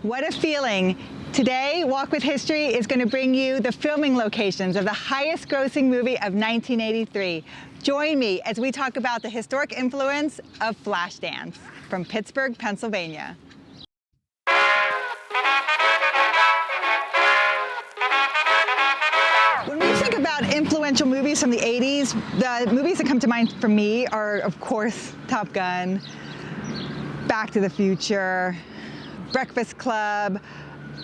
What a feeling. Today, Walk with History is going to bring you the filming locations of the highest grossing movie of 1983. Join me as we talk about the historic influence of Flashdance from Pittsburgh, Pennsylvania. When we think about influential movies from the 80s, the movies that come to mind for me are, of course, Top Gun, Back to the Future, Breakfast Club.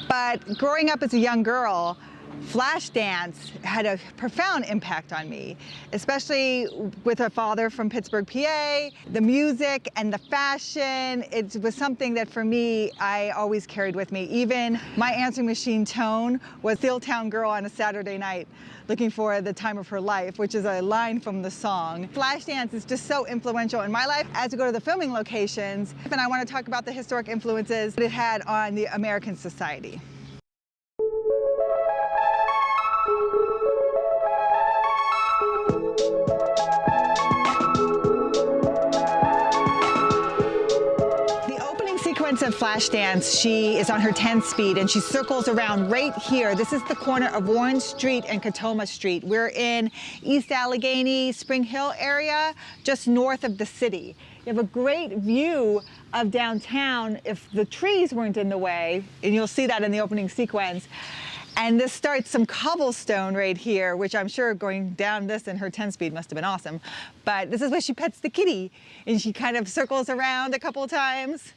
But growing up as a young girl, Flashdance had a profound impact on me, especially with a father from Pittsburgh, PA. The music and the fashion, it was something that for me, I always carried with me. Even my answering machine tone was Steeltown girl on a Saturday night looking for the time of her life, which is a line from the song. Flashdance is just so influential in my life as we go to the filming locations. And I want to talk about the historic influences it had on the American society. Of Flashdance, she is on her 10th speed and she circles around right here. This is the corner of Warren Street and Katoma Street. We're in East Allegheny, Spring Hill area, just north of the city. You have a great view of downtown if the trees weren't in the way, and you'll see that in the opening sequence. And this starts some cobblestone right here, which I'm sure going down this in her 10 speed must have been awesome. But this is where she pets the kitty and she kind of circles around a couple times.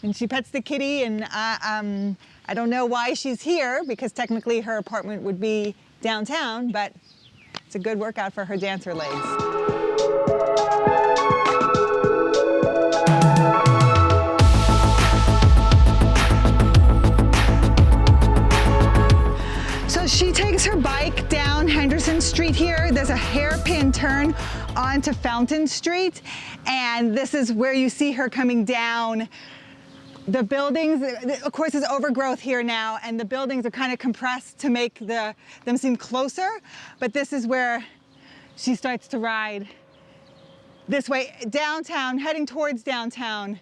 And she pets the kitty, and I don't know why she's here, because technically her apartment would be downtown, but it's a good workout for her dancer legs. So she takes her bike down Henderson Street here. There's a hairpin turn onto Fountain Street, and this is where you see her coming down. The buildings, of course, there's overgrowth here now, and the buildings are kind of compressed to make them seem closer, but this is where she starts to ride this way, downtown, heading towards downtown.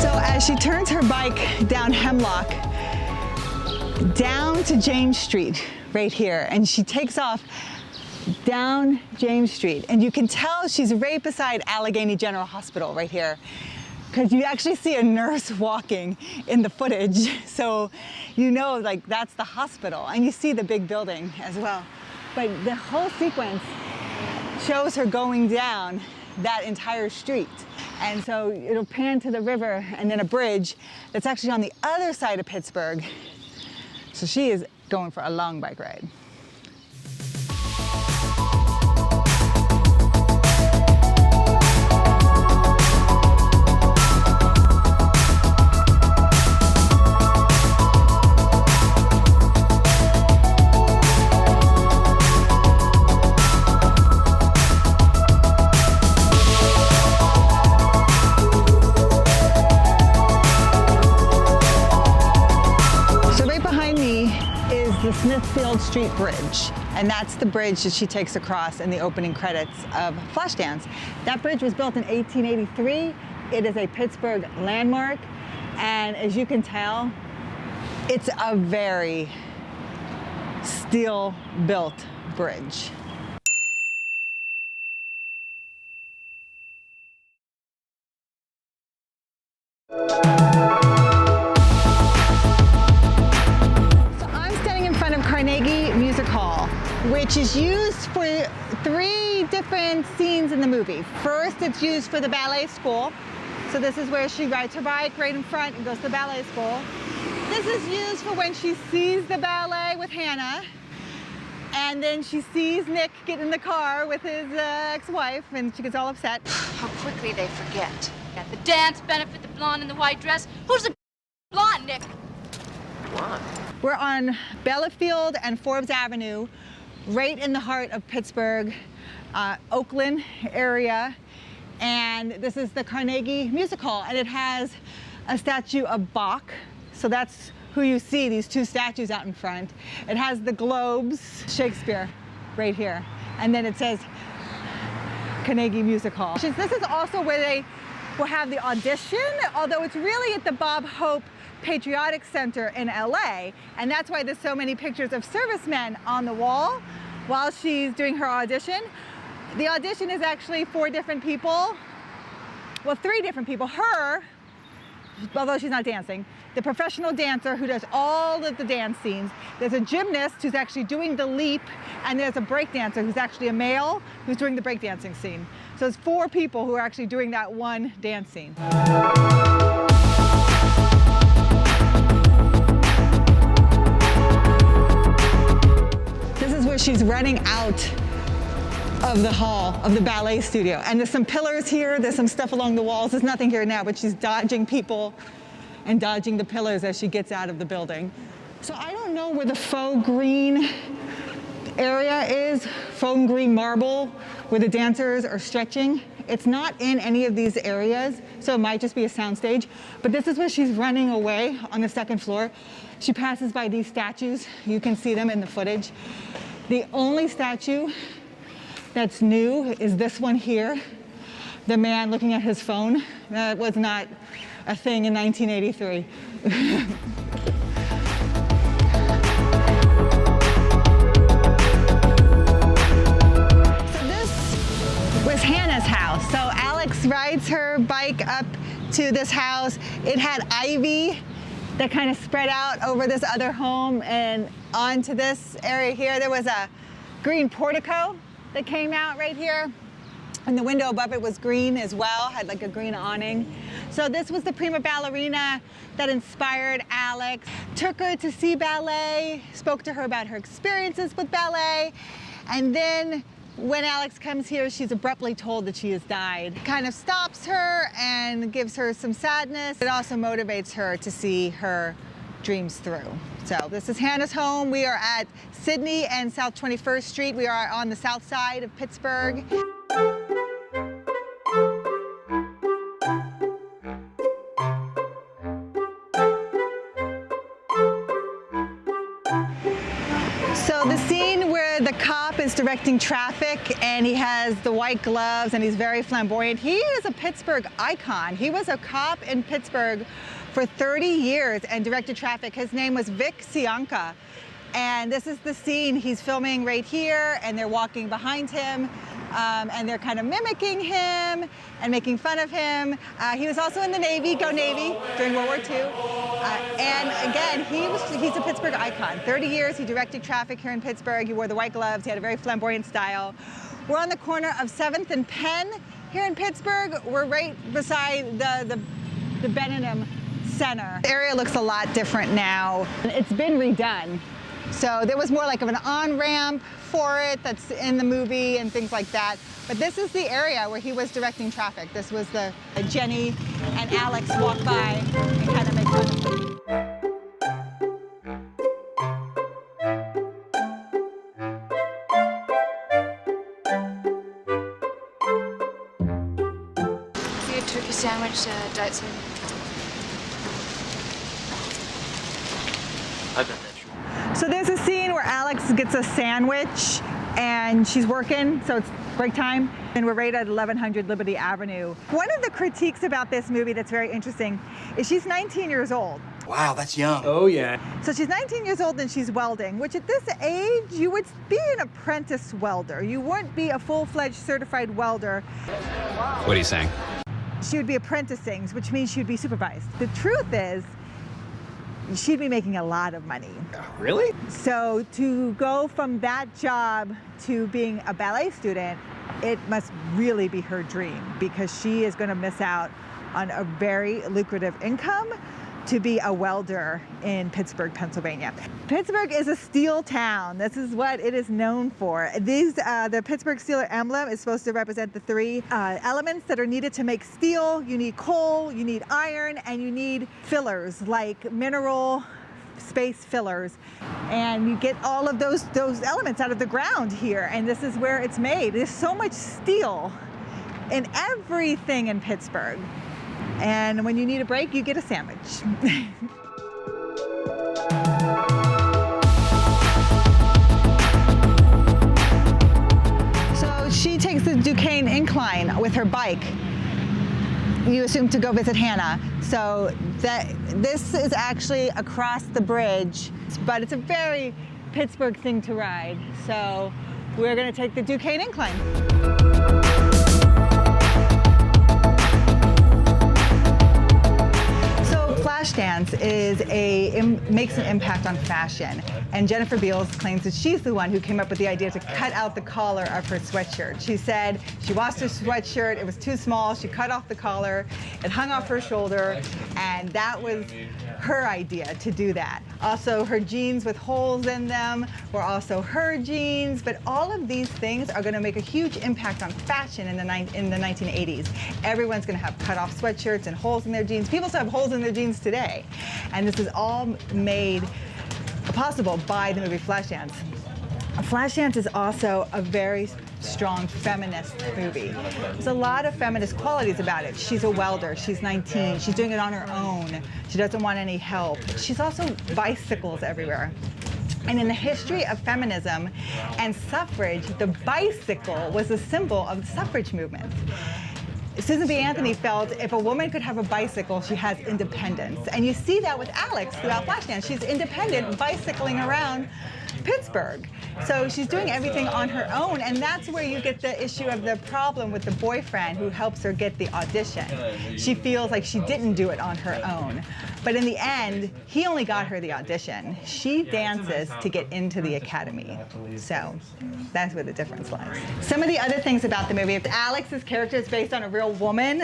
So as she turns her bike down Hemlock, down to James Street right here, and she takes off down James Street, and you can tell she's right beside Allegheny General Hospital right here, because you actually see a nurse walking in the footage, so you know, like, that's the hospital, and you see the big building as well. But the whole sequence shows her going down that entire street, and so it'll pan to the river and then a bridge that's actually on the other side of Pittsburgh. So she is going for a long bike ride. Smithfield Street Bridge, and that's the bridge that she takes across in the opening credits of Flashdance. That bridge was built in 1883. It is a Pittsburgh landmark, and as you can tell, it's a very steel-built bridge. Carnegie Museum, which is used for 3 different scenes in the movie. First, it's used for the ballet school. So this is where she rides her bike right in front and goes to the ballet school. This is used for when she sees the ballet with Hannah, and then she sees Nick get in the car with his ex-wife, and she gets all upset. How quickly they forget. Got the dance benefit, the blonde in the white dress. Who's the blonde, Nick? Blonde? We're on Bellafield and Forbes Avenue, right in the heart of Pittsburgh, Oakland area. And this is the Carnegie Music Hall, and it has a statue of Bach. So that's who you see, these two statues out in front. It has the globes, Shakespeare, right here. And then it says Carnegie Music Hall. This is also where they will have the audition, although it's really at the Bob Hope Patriotic Center in LA. And that's why there's so many pictures of servicemen on the wall while she's doing her audition. The audition is actually 4 different people. Well, 3 different people. Her, although she's not dancing, the professional dancer who does all of the dance scenes. There's a gymnast who's actually doing the leap, and there's a break dancer who's actually a male who's doing the break dancing scene. So it's 4 people who are actually doing that one dance scene. This is where she's running out of the hall, of the ballet studio. And there's some pillars here, there's some stuff along the walls. There's nothing here now, but she's dodging people and dodging the pillars as she gets out of the building. So I don't know where the faux green area is, faux green marble, where the dancers are stretching. It's not in any of these areas, so it might just be a soundstage. But this is where she's running away on the 2nd floor. She passes by these statues. You can see them in the footage. The only statue that's new is this one here, the man looking at his phone. That was not a thing in 1983. So this was Hannah's house. So Alex rides her bike up to this house. It had ivy that kind of spread out over this other home and onto this area here. There was a green portico that came out right here. And the window above it was green as well, had like a green awning. So this was the prima ballerina that inspired Alex. Took her to see ballet, spoke to her about her experiences with ballet. And then when Alex comes here, she's abruptly told that she has died. Kind of stops her and gives her some sadness. It also motivates her to see her dreams through. So this is Hannah's home. We are at Sydney and South 21st Street. We are on the south side of Pittsburgh. So the scene where the cop is directing traffic and he has the white gloves and he's very flamboyant, he is a Pittsburgh icon. He was a cop in Pittsburgh for 30 years and directed traffic. His name was Vic Cianca. And this is the scene he's filming right here, and they're walking behind him, and they're kind of mimicking him and making fun of him. He was also in the Navy, go Navy, during World War II. And again, he's a Pittsburgh icon. 30 years, he directed traffic here in Pittsburgh. He wore the white gloves, he had a very flamboyant style. We're on the corner of 7th and Penn here in Pittsburgh. We're right beside the Benham Center. The area looks a lot different now. It's been redone. So there was more like of an on-ramp for it that's in the movie and things like that. But this is the area where he was directing traffic. This was the Jenny and Alex walk by and kind of make fun of him. Get a turkey sandwich, diet soda. I've got that. So there's a scene where Alex gets a sandwich and she's working, so it's break time, and we're right at 1100 Liberty Avenue. One of the critiques about this movie that's very interesting is she's 19 years old. Wow, that's young. Oh, yeah. So she's 19 years old and she's welding, which at this age, you would be an apprentice welder. You wouldn't be a full-fledged certified welder. What are you saying? She would be apprenticing, which means she would be supervised. The truth is, she'd be making a lot of money. Really? So to go from that job to being a ballet student, it must really be her dream, because she is going to miss out on a very lucrative income to be a welder in Pittsburgh, Pennsylvania. Pittsburgh is a steel town. This is what it is known for. The Pittsburgh Steeler emblem is supposed to represent the 3 elements that are needed to make steel. You need coal, you need iron, and you need fillers like mineral space fillers. And you get all of those elements out of the ground here, and this is where it's made. There's so much steel in everything in Pittsburgh. And when you need a break, you get a sandwich. Incline with her bike, you assume to go visit Hannah. So this is actually across the bridge, but it's a very Pittsburgh thing to ride. So we're gonna take the Duquesne Incline. Flashdance makes an impact on fashion, and Jennifer Beals claims that she's the one who came up with the idea to cut out the collar of her sweatshirt. She said she washed her sweatshirt, it was too small, she cut off the collar, it hung off her shoulder, and that was her idea to do that. Also, her jeans with holes in them were also her jeans, but all of these things are going to make a huge impact on fashion in the 1980s. Everyone's going to have cut-off sweatshirts and holes in their jeans. People still have holes in their jeans today, and this is all made possible by the movie Flashdance. Flashdance is also a very strong feminist movie. There's a lot of feminist qualities about it. She's a welder, she's 19, she's doing it on her own. She doesn't want any help. She's also bicycles everywhere. And in the history of feminism and suffrage, the bicycle was a symbol of the suffrage movement. Susan B. Anthony felt if a woman could have a bicycle, she has independence. And you see that with Alex throughout Flashdance. She's independent, bicycling around Pittsburgh. So she's doing everything on her own, and that's where you get the issue of the problem with the boyfriend who helps her get the audition. She feels like she didn't do it on her own. But in the end, he only got her the audition. She dances to get into the academy. So that's where the difference lies. Some of the other things about the movie, Alex's character is based on a real woman.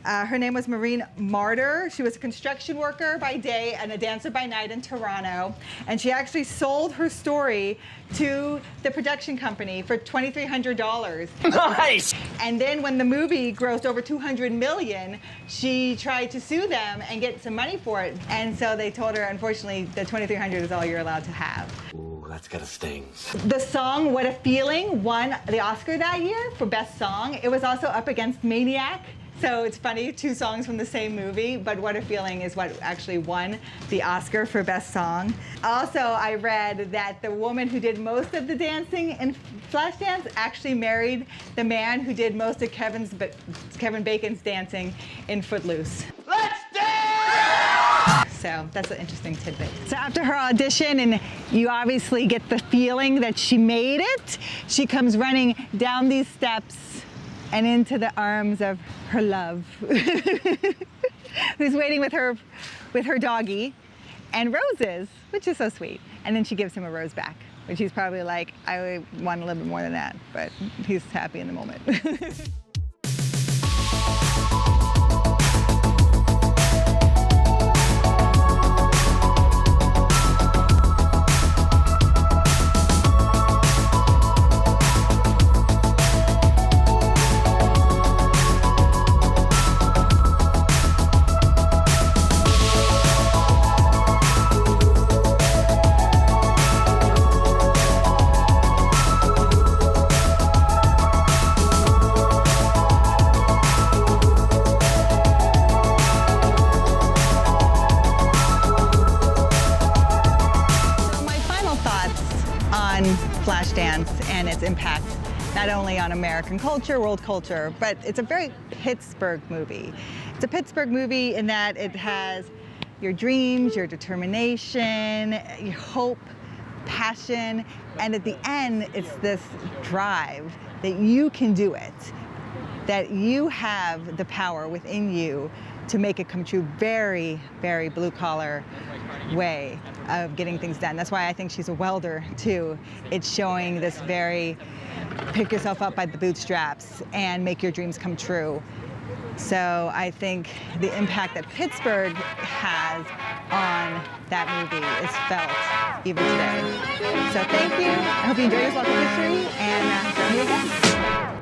Her name was Maureen Martyr. She was a construction worker by day and a dancer by night in Toronto. And she actually sold her story to the production company for $2,300. Nice! And then when the movie grossed over $200 million, she tried to sue them and get some money for it. And so they told her, unfortunately, the $2,300 is all you're allowed to have. Ooh, that's gotta sting. The song What a Feeling won the Oscar that year for Best Song. It was also up against Maniac. So it's funny, two songs from the same movie, but What a Feeling is what actually won the Oscar for Best Song. Also, I read that the woman who did most of the dancing in Flashdance actually married the man who did most of Kevin Bacon's dancing in Footloose. Let's dance! So that's an interesting tidbit. So after her audition, and you obviously get the feeling that she made it, she comes running down these steps and into the arms of her love, who's waiting with her doggy, and roses, which is so sweet. And then she gives him a rose back, which he's probably like, I want a little bit more than that, but he's happy in the moment. Flashdance and its impact not only on American culture, world culture, but it's a very Pittsburgh movie. It's a Pittsburgh movie in that it has your dreams, your determination, your hope, passion, and at the end, it's this drive that you can do it, that you have the power within you to make it come true. Very, very blue-collar way of getting things done. That's why I think she's a welder too. It's showing this very pick yourself up by the bootstraps and make your dreams come true. So I think the impact that Pittsburgh has on that movie is felt even today. So thank you. I hope you enjoyed this walk of history, and join me again.